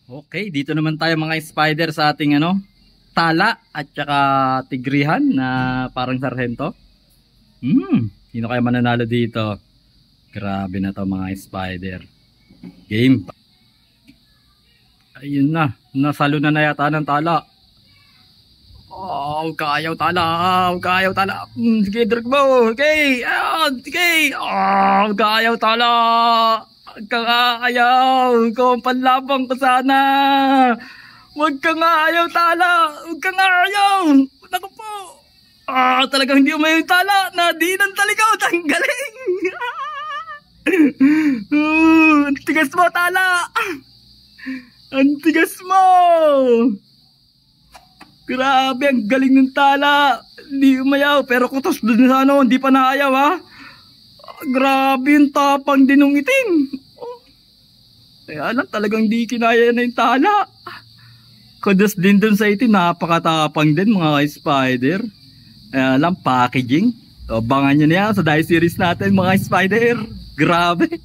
Okay, dito naman tayo mga spider sa ating tala at saka tigrihan na parang sarhento. Sino kaya mananalo dito? Grabe na to mga spider. Game. Ayun na, nasalo na yata ng tala. Oh, kayaw tala, kayaw tala. Sige, drag mo. Okay, sige. Oh, kayaw tala. Kang ayaw, ikaw ang panlabang ko sana. Huwag kang ayaw tala, huwag kang ayaw. Naku po. Talagang hindi umayaw yung tala. Nadinan talaga, ang galing. Ang tigas mo tala. Ang tigas mo. Grabe, ang galing ng tala. Hindi umayaw, pero kutos doon sa hindi pa naayaw ha. Grabe yung tapang din ng itim. Kaya lang talagang di kinaya na yung tala. Kudos din dun sa itim. Napakatapang din mga spider. Kaya lang packaging. So, abangan nyo na yan sa dive series natin mga spider. Grabe.